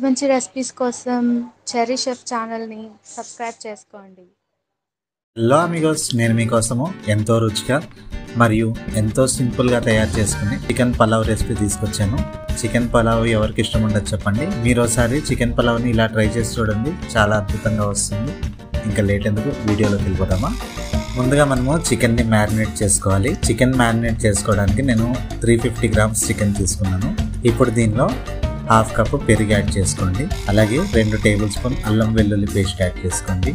మంచి రెసిపీస్ కోసం cherry chef ఛానల్ని సబ్స్క్రైబ్ చేసుకోండి. హలో అమిగోస్, నేను మీకోసము ఎంతో రుచిగా మరియు ఎంతో సింపుల్గా తయారు చేసుకుని చికెన్ పలావ్ రెసిపీ తీసుకొచ్చాను. చికెన్ పలావ్ ఎవరికి ఇష్టం ఉండదు చెప్పండి. మీరు ఒకసారి చికెన్ పలావ్ని ఇలా ట్రై చేసి చూడండి, చాలా అద్భుతంగా వస్తుంది. ఇంకా లేట్ ఎందుకు, వీడియోలోకి వెళ్ళిపోతామా. ముందుగా మనము చికెన్ని మ్యారినేట్ చేసుకోవాలి. చికెన్ మ్యారినేట్ చేసుకోవడానికి నేను 350 గ్రామ్స్ చికెన్ తీసుకున్నాను. ఇప్పుడు దీనిలో హాఫ్ కప్ పెరుగు యాడ్ చేసుకోండి. అలాగే 2 టేబుల్ స్పూన్ అల్లం వెల్లుల్లి పేస్ట్ యాడ్ చేసుకోండి.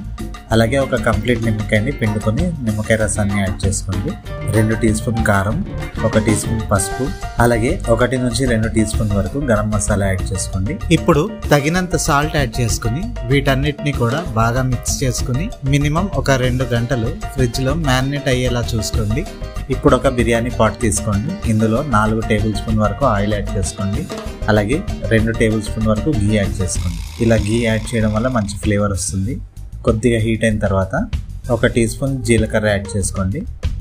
అలాగే ఒక కంప్లీట్ నిమ్మకాయని పిండుకొని నిమ్మకాయ రసాన్ని యాడ్ చేసుకోండి. 2 టీ స్పూన్ కారం, 1 టీ స్పూన్ పసుపు, అలాగే 1 నుంచి 2 టీ స్పూన్ వరకు గరం మసాలా యాడ్ చేసుకోండి. ఇప్పుడు తగినంత సాల్ట్ యాడ్ చేసుకుని వీటన్నిటిని కూడా బాగా మిక్స్ చేసుకుని మినిమం ఒక 2 గంటలు ఫ్రిడ్జ్ లో మ్యారినేట్ అయ్యేలా చూసుకోండి. ఇప్పుడు ఒక బిర్యానీ పాట్ తీసుకోండి. ఇందులో 4 టేబుల్ స్పూన్ వరకు ఆయిల్ యాడ్ చేసుకోండి. అలాగే 2 టేబుల్ స్పూన్ వరకు ఘీ యాడ్ చేసుకోండి. ఇలా ఘీ యాడ్ చేయడం వల్ల మంచి ఫ్లేవర్ వస్తుంది. కొద్దిగా హీట్ అయిన తర్వాత 1 టీ స్పూన్ జీలకర్ర యాడ్ చేసుకోండి.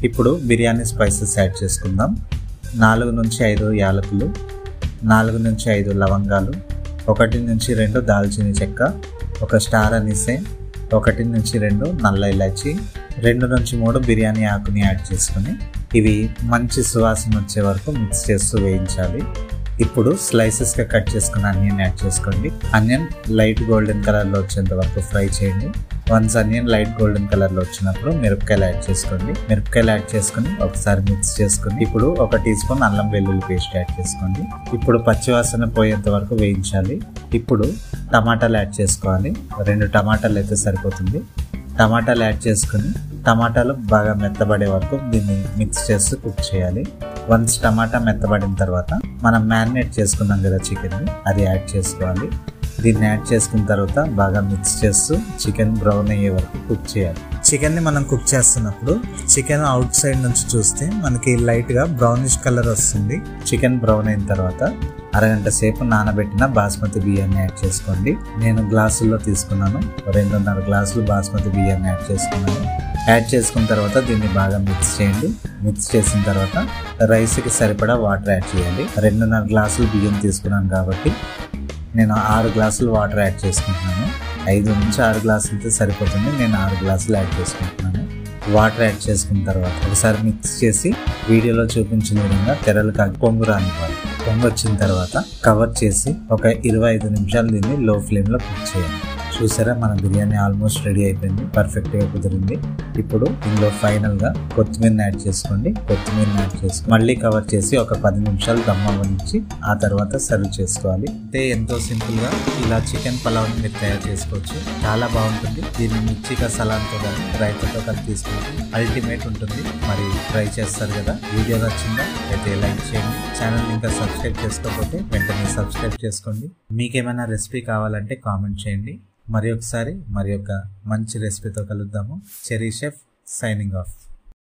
ఇప్పుడు బిర్యానీ స్పైసెస్ యాడ్ చేసుకుందాం. 4 నుంచి 5 యాలకులు, 4 నుంచి 5 లవంగాలు, 1 నుంచి 2 దాల్చిన చెక్క, 1 స్టార్ అనిసే, 1 నుంచి 2 నల్ల ఇలాచి, 2 నుంచి 3 బిర్యానీ ఆకుని యాడ్ చేసుకుని ఇవి మంచి సువాసన వచ్చే వరకు మిక్స్ చేస్తూ వేయించాలి. ఇప్పుడు స్లైసెస్గా కట్ చేసుకున్న ఆనియన్ యాడ్ చేసుకోండి. ఆనియన్ లైట్ గోల్డెన్ కలర్లో వచ్చేంత వరకు ఫ్రై చేయండి. వన్స్ ఆనియన్ లైట్ గోల్డెన్ కలర్లో వచ్చినప్పుడు మిరపకాయలు యాడ్ చేసుకోండి. మిరపకాయలు యాడ్ చేసుకుని ఒకసారి మిక్స్ చేసుకుని ఇప్పుడు 1 టీ స్పూన్ అల్లం వెల్లుల్లి పేస్ట్ యాడ్ చేసుకోండి. ఇప్పుడు పచ్చివాసన పోయేంత వరకు వేయించాలి. ఇప్పుడు టమాటాలు యాడ్ చేసుకోవాలి. 2 టమాటాలు అయితే సరిపోతుంది. టమాటాలు యాడ్ చేసుకుని టమాటాలు బాగా మెత్తబడే వరకు దీన్ని మిక్స్ చేస్తూ కుక్ చేయాలి. వన్స్ టమాటా మెత్తబడిన తర్వాత మనం మ్యారినేట్ చేసుకున్నాం కదా చికెన్, అది యాడ్ చేసుకోవాలి. దీన్ని యాడ్ చేసుకున్న తర్వాత బాగా మిక్స్ చేస్తూ చికెన్ బ్రౌన్ అయ్యే వరకు కుక్ చేయాలి. చికెన్ని మనం కుక్ చేస్తున్నప్పుడు చికెన్ అవుట్ సైడ్ నుంచి చూస్తే మనకి లైట్గా బ్రౌనిష్ కలర్ వస్తుంది. చికెన్ బ్రౌన్ అయిన తర్వాత అరగంట సేపు నానబెట్టిన బాస్మతి బియ్యాన్ని యాడ్ చేసుకోండి. నేను గ్లాసుల్లో తీసుకున్నాను. 2.5 గ్లాసులు బాస్మతి బియ్యాన్ని యాడ్ చేసుకున్నాను. యాడ్ చేసుకున్న తర్వాత దీన్ని బాగా మిక్స్ చేయండి. మిక్స్ చేసిన తర్వాత రైస్కి సరిపడా వాటర్ యాడ్ చేయాలి. 2.5 గ్లాసులు బియ్యం తీసుకున్నాను కాబట్టి నేను 6 గ్లాసులు వాటర్ యాడ్ చేసుకుంటున్నాను. 5 నుంచి 6 గ్లాసులతో సరిపోతుంది. నేను 6 గ్లాసులు యాడ్ చేసుకుంటున్నాను. వాటర్ యాడ్ చేసుకున్న తర్వాత ఒకసారి మిక్స్ చేసి వీడియోలో చూపించిన విధంగా తెరలు కాగి పొంగు రానివ్వాలి. పొంగు వచ్చిన తర్వాత కవర్ చేసి ఒక 25 నిమిషాలు దీన్ని లో ఫ్లేమ్లో కుక్ చేయాలి. చూసారా, మన బిర్యానీ ఆల్మోస్ట్ రెడీ అయిపోయింది, పర్ఫెక్ట్గా కుదిరింది. ఇప్పుడు ఇందులో ఫైనల్గా కొత్తిమీరని యాడ్ చేసుకోండి. కొత్తిమీరని యాడ్ చేసుకుని మళ్ళీ కవర్ చేసి ఒక 10 నిమిషాలు దమ్ అవ్వనిచ్చి ఆ తర్వాత సర్వ్ చేసుకోవాలి. అంటే ఎంతో సింపుల్గా ఇలా చికెన్ పలావ్ని మీరు తయారు చేసుకోవచ్చు. చాలా బాగుంటుంది. దీన్ని మిర్చిగా సలాన్తో కానీ రైతాతో కానీ తీసుకుంటే అల్టిమేట్ ఉంటుంది. మరి ట్రై చేస్తారు కదా. వీడియో నచ్చిందా అయితే లైక్ చేయండి. ఛానల్ ఇంకా సబ్స్క్రైబ్ చేసుకోకపోతే వెంటనే సబ్స్క్రైబ్ చేసుకోండి. మీకేమైనా రెసిపీ కావాలంటే కామెంట్ చేయండి. మరి ఒక మంచి రెసిపీతో కలుద్దాము. Cherry chef signing off.